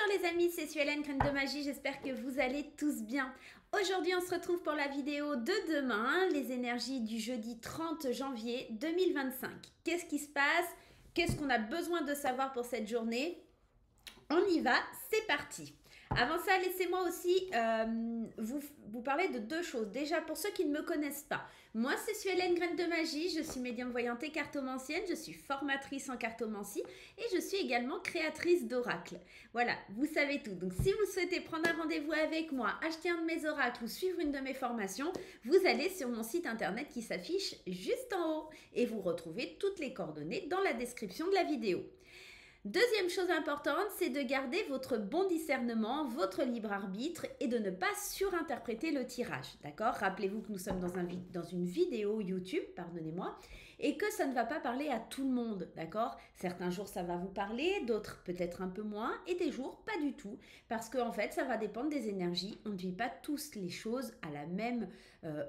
les amis, c'est Suelen, Graine de Magie, j'espère que vous allez tous bien. Aujourd'hui on se retrouve pour la vidéo de demain, les énergies du jeudi 30 janvier 2025. Qu'est-ce qui se passe? Qu'est-ce qu'on a besoin de savoir pour cette journée? On y va, c'est parti. Avant ça, laissez-moi aussi vous parler de deux choses. Déjà, pour ceux qui ne me connaissent pas, moi c'est Suelen, Graine de Magie, je suis médium voyante et cartomancienne, je suis formatrice en cartomancie et je suis également créatrice d'oracles. Voilà, vous savez tout. Donc si vous souhaitez prendre un rendez-vous avec moi, acheter un de mes oracles ou suivre une de mes formations, vous allez sur mon site internet qui s'affiche juste en haut et vous retrouvez toutes les coordonnées dans la description de la vidéo. Deuxième chose importante, c'est de garder votre bon discernement, votre libre arbitre et de ne pas surinterpréter le tirage, d'accord? Rappelez-vous que nous sommes dans une vidéo YouTube, pardonnez-moi, et que ça ne va pas parler à tout le monde, d'accord? Certains jours ça va vous parler, d'autres peut-être un peu moins, et des jours pas du tout, parce qu'en fait ça va dépendre des énergies, on ne vit pas tous les choses à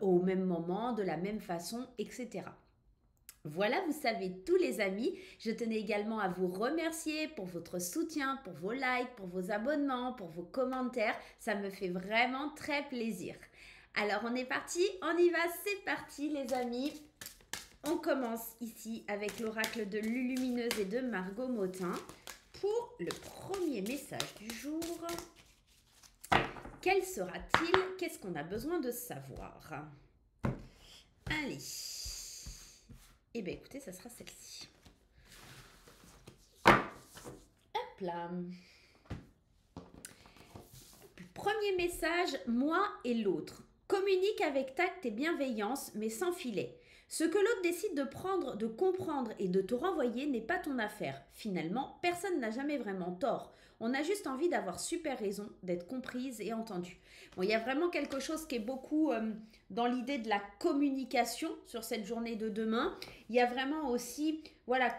au même moment, de la même façon, etc. Voilà, vous savez tous les amis, je tenais également à vous remercier pour votre soutien, pour vos likes, pour vos abonnements, pour vos commentaires, ça me fait vraiment très plaisir. Alors on est parti, on y va, c'est parti les amis. On commence ici avec l'oracle de Lulumineuse et de Margot Motin pour le premier message du jour. Quel sera-t-il? Qu'est-ce qu'on a besoin de savoir? Allez. Eh bien, écoutez, ça sera celle-ci. Hop là. Premier message, moi et l'autre. Communique avec tact et bienveillance, mais sans filet. Ce que l'autre décide de prendre, de comprendre et de te renvoyer n'est pas ton affaire. Finalement, personne n'a jamais vraiment tort. On a juste envie d'avoir super raison, d'être comprise et entendue. Bon, il y a vraiment quelque chose qui est beaucoup dans l'idée de la communication sur cette journée de demain. Il y a vraiment aussi, voilà,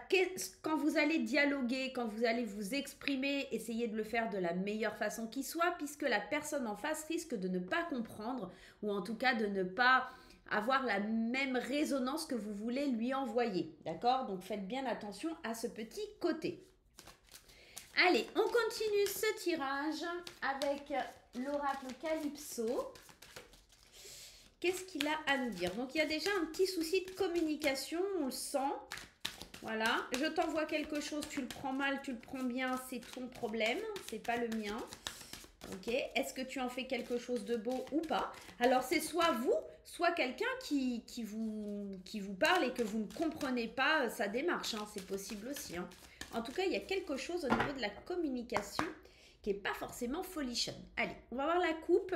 quand vous allez dialoguer, quand vous allez vous exprimer, essayez de le faire de la meilleure façon qui soit, puisque la personne en face risque de ne pas comprendre, ou en tout cas de ne pas avoir la même résonance que vous voulez lui envoyer. D'accord? Donc faites bien attention à ce petit côté. Allez, on continue ce tirage avec l'oracle Calypso. Qu'est-ce qu'il a à nous dire? Donc il y a déjà un petit souci de communication, on le sent. Voilà, je t'envoie quelque chose, tu le prends mal, tu le prends bien, c'est ton problème, c'est pas le mien. Ok, est-ce que tu en fais quelque chose de beau ou pas? Alors c'est soit vous, soit quelqu'un qui vous parle et que vous ne comprenez pas sa démarche, hein, c'est possible aussi. Hein. En tout cas, il y a quelque chose au niveau de la communication qui n'est pas forcément folichonne. Allez, on va voir la coupe.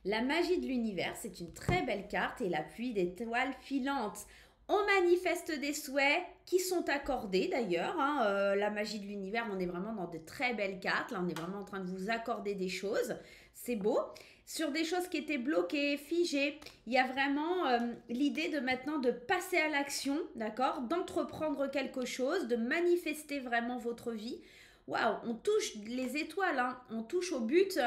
La magie de l'univers, c'est une très belle carte et la pluie d'étoiles filantes. On manifeste des souhaits qui sont accordés d'ailleurs. Hein, la magie de l'univers, on est vraiment dans de très belles cartes. Là, on est vraiment en train de vous accorder des choses. C'est beau. Sur des choses qui étaient bloquées, figées, il y a vraiment l'idée de maintenant de passer à l'action, d'accord? D'entreprendre quelque chose, de manifester vraiment votre vie. Waouh, on touche les étoiles, hein, on touche au but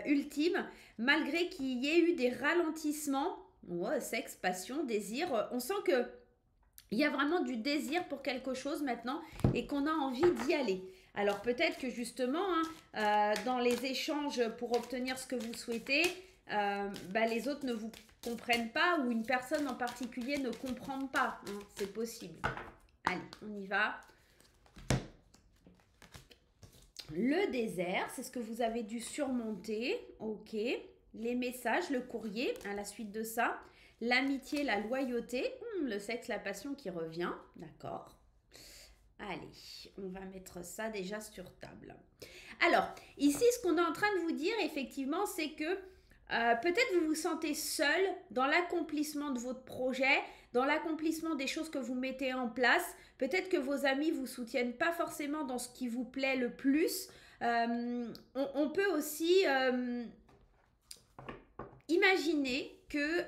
ultime, malgré qu'il y ait eu des ralentissements. Ouais, sexe, passion, désir. On sent que il y a vraiment du désir pour quelque chose maintenant et qu'on a envie d'y aller. Alors peut-être que justement, hein, dans les échanges pour obtenir ce que vous souhaitez, les autres ne vous comprennent pas ou une personne en particulier ne comprend pas. Hein, c'est possible. Allez, on y va. Le désert, c'est ce que vous avez dû surmonter. Ok. Les messages, le courrier, à la suite de ça. L'amitié, la loyauté, le sexe, la passion qui revient, d'accord. Allez, on va mettre ça déjà sur table. Alors, ici, ce qu'on est en train de vous dire, effectivement, c'est que peut-être vous vous sentez seul dans l'accomplissement de votre projet, dans l'accomplissement des choses que vous mettez en place. Peut-être que vos amis ne vous soutiennent pas forcément dans ce qui vous plaît le plus. On peut aussi imaginer que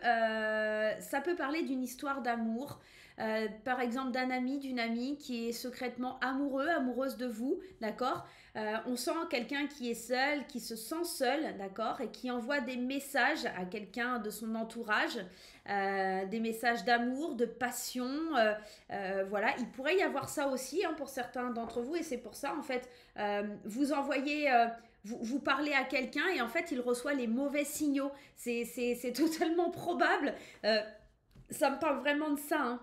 ça peut parler d'une histoire d'amour, par exemple d'un ami, d'une amie qui est secrètement amoureux, amoureuse de vous, d'accord? On sent quelqu'un qui est seul, qui se sent seul, d'accord, et qui envoie des messages à quelqu'un de son entourage, des messages d'amour, de passion. Voilà, il pourrait y avoir ça aussi hein, pour certains d'entre vous, et c'est pour ça, en fait, vous envoyez... vous parlez à quelqu'un et en fait il reçoit les mauvais signaux. C'est totalement probable. Ça me parle vraiment de ça. Hein.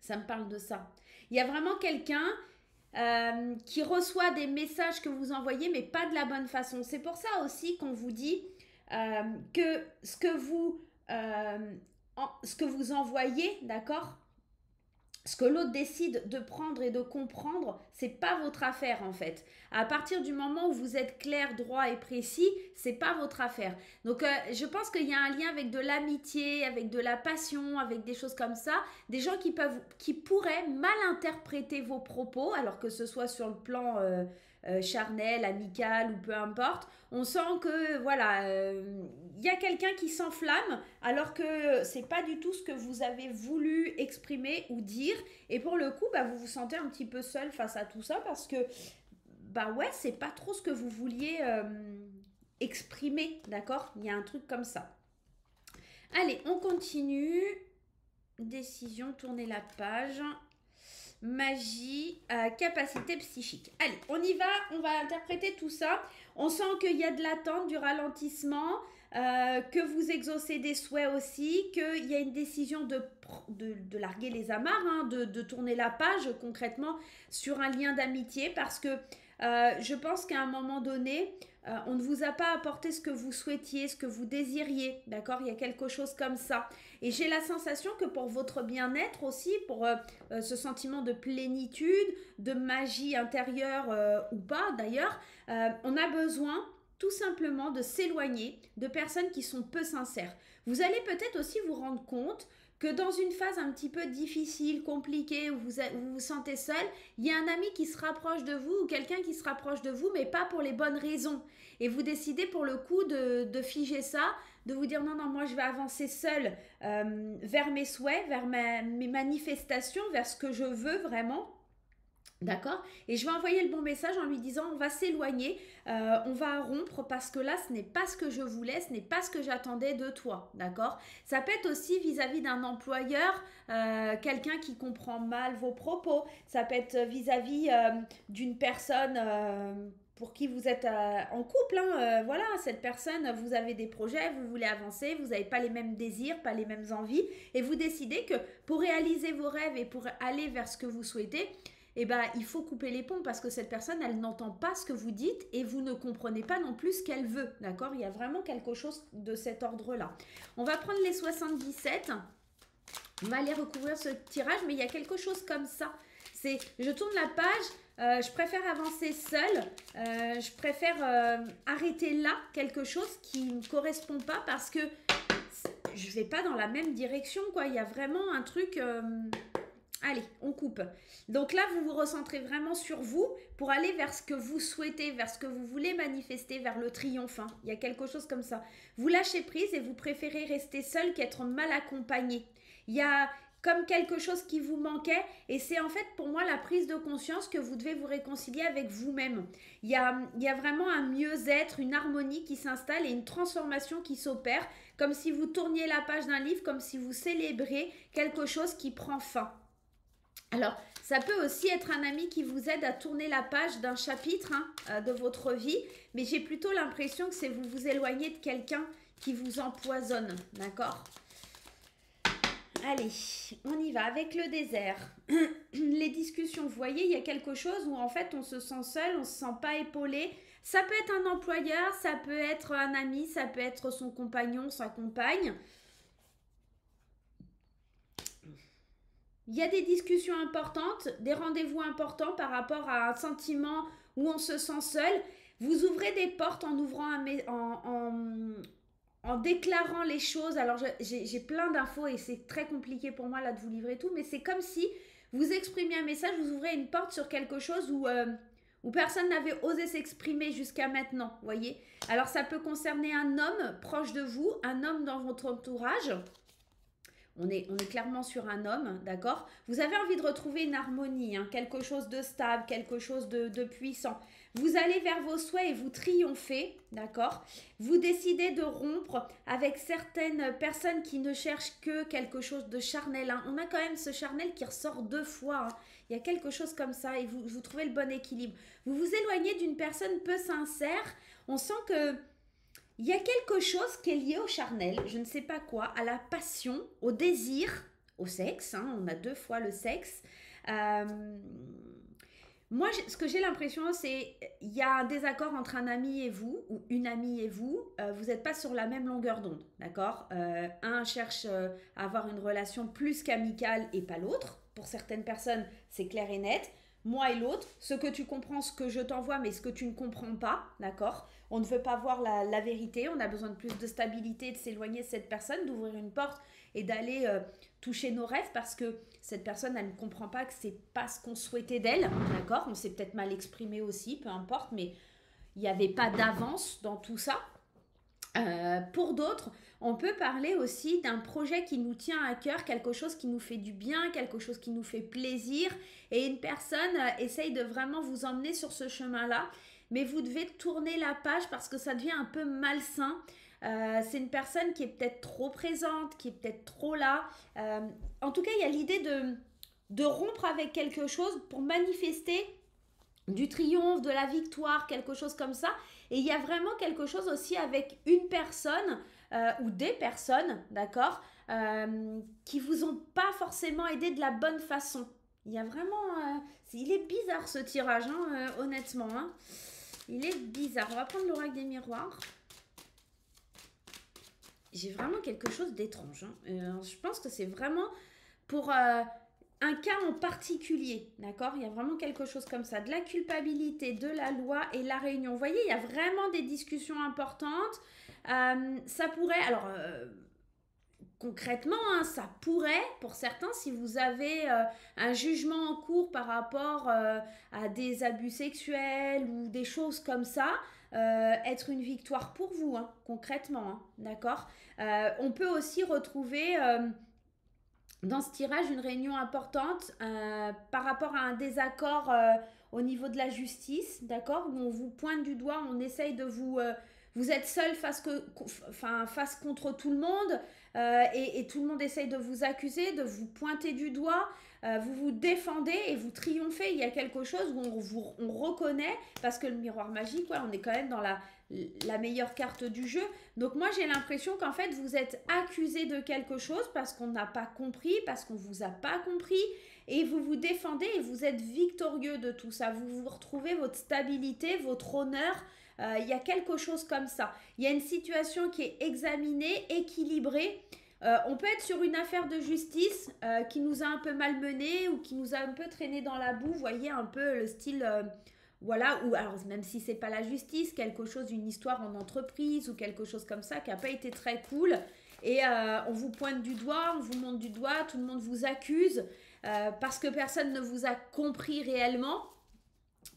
Ça me parle de ça. Il y a vraiment quelqu'un qui reçoit des messages que vous envoyez, mais pas de la bonne façon. C'est pour ça aussi qu'on vous dit que ce que vous envoyez, d'accord, ce que l'autre décide de prendre et de comprendre, c'est pas votre affaire en fait. À partir du moment où vous êtes clair, droit et précis, c'est pas votre affaire. Donc je pense qu'il y a un lien avec de l'amitié, avec de la passion, avec des choses comme ça, des gens qui pourraient mal interpréter vos propos, alors que ce soit sur le plan charnel, amical ou peu importe. On sent que voilà, y a quelqu'un qui s'enflamme alors que c'est pas du tout ce que vous avez voulu exprimer ou dire. Et pour le coup, bah, vous vous sentez un petit peu seul face à tout ça parce que bah ouais, c'est pas trop ce que vous vouliez exprimer, d'accord? Il y a un truc comme ça. Allez, on continue. Décision, tourner la page. Magie, capacité psychique. Allez, on y va, on va interpréter tout ça. On sent qu'il y a de l'attente, du ralentissement, que vous exaucez des souhaits aussi, qu'il y a une décision de larguer les amarres, hein, de tourner la page concrètement sur un lien d'amitié parce que je pense qu'à un moment donné, on ne vous a pas apporté ce que vous souhaitiez, ce que vous désiriez, d'accord? Il y a quelque chose comme ça. Et j'ai la sensation que pour votre bien-être aussi, pour ce sentiment de plénitude, de magie intérieure ou pas d'ailleurs, on a besoin tout simplement de s'éloigner de personnes qui sont peu sincères. Vous allez peut-être aussi vous rendre compte que dans une phase un petit peu difficile, compliquée, où vous sentez seul, il y a un ami qui se rapproche de vous ou quelqu'un qui se rapproche de vous, mais pas pour les bonnes raisons. Et vous décidez pour le coup de figer ça, de vous dire non, non, moi je vais avancer seul vers mes souhaits, vers mes manifestations, vers ce que je veux vraiment. D'accord? Et je vais envoyer le bon message en lui disant on va s'éloigner, on va rompre parce que là ce n'est pas ce que je voulais, ce n'est pas ce que j'attendais de toi. D'accord? Ça peut être aussi vis-à-vis d'un employeur, quelqu'un qui comprend mal vos propos. Ça peut être vis-à-vis d'une personne pour qui vous êtes en couple. Hein, voilà, cette personne, vous avez des projets, vous voulez avancer, vous n'avez pas les mêmes désirs, pas les mêmes envies. Et vous décidez que pour réaliser vos rêves et pour aller vers ce que vous souhaitez, eh ben, il faut couper les ponts parce que cette personne, elle n'entend pas ce que vous dites et vous ne comprenez pas non plus ce qu'elle veut. D'accord? Il y a vraiment quelque chose de cet ordre-là. On va prendre les 77. On va aller recouvrir ce tirage, mais il y a quelque chose comme ça. C'est, je tourne la page, je préfère avancer seule, je préfère arrêter là quelque chose qui ne me correspond pas parce que je ne vais pas dans la même direction, quoi. Il y a vraiment un truc... Allez, on coupe. Donc là, vous vous recentrez vraiment sur vous pour aller vers ce que vous souhaitez, vers ce que vous voulez manifester, vers le triomphe. Hein. Il y a quelque chose comme ça. Vous lâchez prise et vous préférez rester seul qu'être mal accompagné. Il y a comme quelque chose qui vous manquait et c'est en fait pour moi la prise de conscience que vous devez vous réconcilier avec vous-même. Il y a vraiment un mieux-être, une harmonie qui s'installe et une transformation qui s'opère comme si vous tourniez la page d'un livre, comme si vous célébriez quelque chose qui prend fin. Alors, ça peut aussi être un ami qui vous aide à tourner la page d'un chapitre de votre vie, mais j'ai plutôt l'impression que c'est vous vous éloignez de quelqu'un qui vous empoisonne, d'accord? Allez, on y va avec le désert. Les discussions, vous voyez, il y a quelque chose où en fait on se sent seul, on ne se sent pas épaulé. Ça peut être un employeur, ça peut être un ami, ça peut être son compagnon, sa compagne. Il y a des discussions importantes, des rendez-vous importants par rapport à un sentiment où on se sent seul. Vous ouvrez des portes en ouvrant en déclarant les choses. Alors j'ai plein d'infos et c'est très compliqué pour moi là de vous livrer tout, mais c'est comme si vous exprimiez un message, vous ouvrez une porte sur quelque chose où personne n'avait osé s'exprimer jusqu'à maintenant, voyez. Alors ça peut concerner un homme proche de vous, un homme dans votre entourage, on est clairement sur un homme, d'accord? Vous avez envie de retrouver une harmonie, hein, quelque chose de stable, quelque chose de puissant. Vous allez vers vos souhaits et vous triomphez, d'accord? Vous décidez de rompre avec certaines personnes qui ne cherchent que quelque chose de charnel, hein. On a quand même ce charnel qui ressort 2 fois, hein. Il y a quelque chose comme ça et vous trouvez le bon équilibre. Vous vous éloignez d'une personne peu sincère. On sent que il y a quelque chose qui est lié au charnel, je ne sais pas quoi, à la passion, au désir, au sexe, hein, on a 2 fois le sexe. Euh, Moi, ce que j'ai l'impression, c'est il y a un désaccord entre un ami et vous, ou une amie et vous. Vous n'êtes pas sur la même longueur d'onde, d'accord? Un cherche à avoir une relation plus qu'amicale et pas l'autre. Pour certaines personnes, c'est clair et net. Moi et l'autre, ce que tu comprends, ce que je t'envoie, mais ce que tu ne comprends pas, d'accord? On ne veut pas voir la vérité, on a besoin de plus de stabilité, de s'éloigner de cette personne, d'ouvrir une porte et d'aller toucher nos rêves parce que cette personne, elle ne comprend pas que c'est pas ce qu'on souhaitait d'elle, d'accord? On s'est peut-être mal exprimé aussi, peu importe, mais il n'y avait pas d'avance dans tout ça. Pour d'autres, on peut parler aussi d'un projet qui nous tient à cœur, quelque chose qui nous fait du bien, quelque chose qui nous fait plaisir, et une personne essaye de vraiment vous emmener sur ce chemin-là, mais vous devez tourner la page parce que ça devient un peu malsain. C'est une personne qui est peut-être trop présente, qui est peut-être trop là. En tout cas, il y a l'idée de rompre avec quelque chose pour manifester du triomphe, de la victoire, quelque chose comme ça. Et il y a vraiment quelque chose aussi avec une personne ou des personnes, d'accord, qui vous ont pas forcément aidé de la bonne façon. Il y a vraiment... il est bizarre ce tirage, hein, honnêtement, hein. Il est bizarre. On va prendre l'oracle des miroirs. J'ai vraiment quelque chose d'étrange, hein. Je pense que c'est vraiment pour un cas en particulier, d'accord? Il y a vraiment quelque chose comme ça, de la culpabilité, de la loi et la réunion. Vous voyez, il y a vraiment des discussions importantes. Ça pourrait, alors concrètement, hein, ça pourrait, pour certains, si vous avez un jugement en cours par rapport à des abus sexuels ou des choses comme ça, être une victoire pour vous, hein, concrètement, hein, d'accord? On peut aussi retrouver dans ce tirage une réunion importante par rapport à un désaccord au niveau de la justice, d'accord? Où on vous pointe du doigt, on essaye de vous... vous êtes seul face contre tout le monde et tout le monde essaye de vous accuser, de vous pointer du doigt. Vous vous défendez et vous triomphez. Il y a quelque chose où on reconnaît, parce que le miroir magique, ouais, on est quand même dans la meilleure carte du jeu. Donc moi j'ai l'impression qu'en fait vous êtes accusé de quelque chose parce qu'on n'a pas compris, parce qu'on vous a pas compris, et vous vous défendez et vous êtes victorieux de tout ça. Vous retrouvez votre stabilité, votre honneur. Il y a quelque chose comme ça. Il y a une situation qui est examinée, équilibrée. On peut être sur une affaire de justice qui nous a un peu malmené ou qui nous a un peu traîné dans la boue. Vous voyez un peu le style... voilà, ou alors même si c'est pas la justice, quelque chose, une histoire en entreprise ou quelque chose comme ça qui n'a pas été très cool. Et on vous pointe du doigt, on vous montre du doigt, tout le monde vous accuse parce que personne ne vous a compris réellement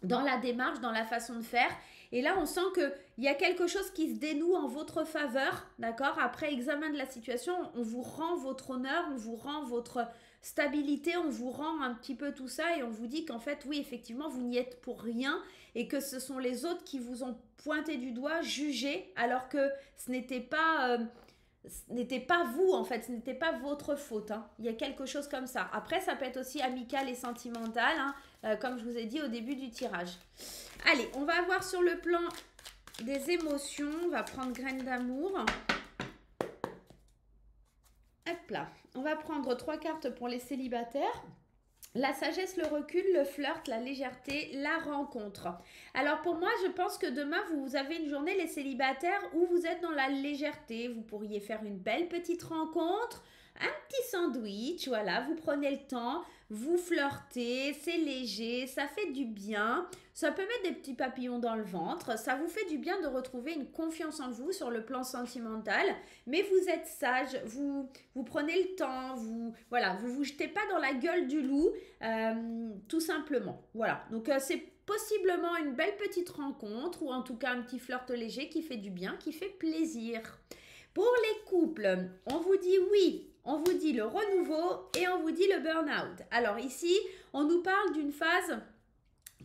dans la démarche, dans la façon de faire. Et là, on sent qu'il y a quelque chose qui se dénoue en votre faveur, d'accord? Après examen de la situation, on vous rend votre honneur, on vous rend votre stabilité, on vous rend un petit peu tout ça et on vous dit qu'en fait, oui, effectivement, vous n'y êtes pour rien et que ce sont les autres qui vous ont pointé du doigt, jugé, alors que ce n'était pas vous, en fait, ce n'était pas votre faute, hein. Il y a quelque chose comme ça. Après, ça peut être aussi amical et sentimental, hein, comme je vous ai dit au début du tirage. Allez, on va voir sur le plan des émotions. On va prendre graine d'amour. Hop là. On va prendre 3 cartes pour les célibataires. La sagesse, le recul, le flirt, la légèreté, la rencontre. Alors pour moi, je pense que demain, vous avez une journée, les célibataires, où vous êtes dans la légèreté. Vous pourriez faire une belle petite rencontre, un petit sandwich, voilà, vous prenez le temps, vous flirtez, c'est léger, ça fait du bien. Ça peut mettre des petits papillons dans le ventre, ça vous fait du bien de retrouver une confiance en vous sur le plan sentimental, mais vous êtes sage, vous prenez le temps, vous jetez pas dans la gueule du loup, tout simplement. Voilà, donc c'est possiblement une belle petite rencontre ou en tout cas un petit flirt léger qui fait du bien, qui fait plaisir. Pour les couples, on vous dit oui, on vous dit le renouveau et on vous dit le burn-out. Alors ici, on nous parle d'une phase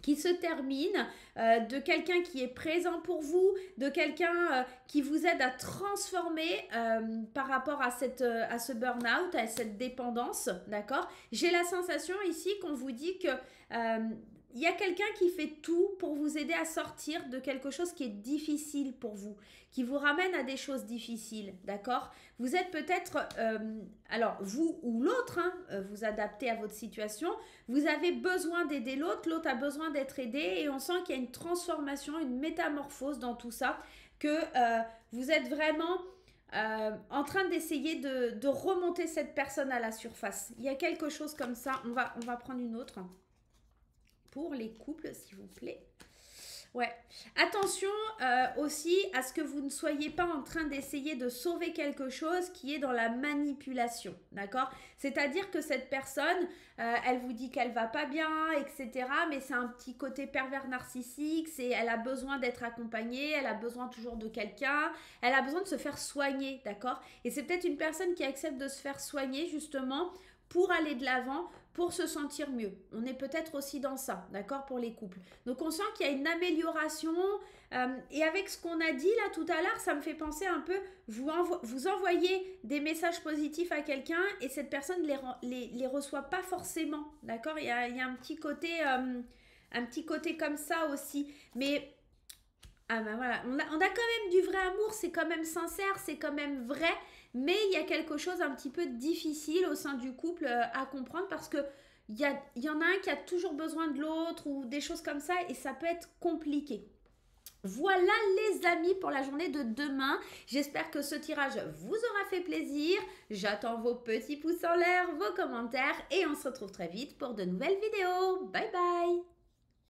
qui se termine, de quelqu'un qui est présent pour vous, de quelqu'un qui vous aide à transformer par rapport à ce burn-out, à cette dépendance, d'accord? J'ai la sensation ici qu'on vous dit que il y a quelqu'un qui fait tout pour vous aider à sortir de quelque chose qui est difficile pour vous, qui vous ramène à des choses difficiles, d'accord? Vous êtes peut-être, alors vous ou l'autre, hein, vous adaptez à votre situation, vous avez besoin d'aider l'autre, l'autre a besoin d'être aidé et on sent qu'il y a une transformation, une métamorphose dans tout ça, que vous êtes vraiment en train d'essayer de remonter cette personne à la surface. Il y a quelque chose comme ça, on va prendre une autre pour les couples, s'il vous plaît. Ouais. Attention aussi à ce que vous ne soyez pas en train d'essayer de sauver quelque chose qui est dans la manipulation, d'accord? C'est-à-dire que cette personne, elle vous dit qu'elle va pas bien, etc. Mais c'est un petit côté pervers narcissique, elle a besoin d'être accompagnée, elle a besoin toujours de quelqu'un, elle a besoin de se faire soigner, d'accord? Et c'est peut-être une personne qui accepte de se faire soigner justement pour aller de l'avant, pour se sentir mieux. On est peut-être aussi dans ça, d'accord, pour les couples. Donc on sent qu'il y a une amélioration et avec ce qu'on a dit là tout à l'heure, ça me fait penser un peu, vous envoyez des messages positifs à quelqu'un et cette personne les reçoit pas forcément, d'accord? Il y a un petit côté comme ça aussi. Mais ah ben voilà, on a quand même du vrai amour, c'est quand même sincère, c'est quand même vrai, mais il y a quelque chose un petit peu difficile au sein du couple à comprendre parce que il y en a un qui a toujours besoin de l'autre ou des choses comme ça et ça peut être compliqué. Voilà les amis pour la journée de demain. J'espère que ce tirage vous aura fait plaisir. J'attends vos petits pouces en l'air, vos commentaires et on se retrouve très vite pour de nouvelles vidéos. Bye bye!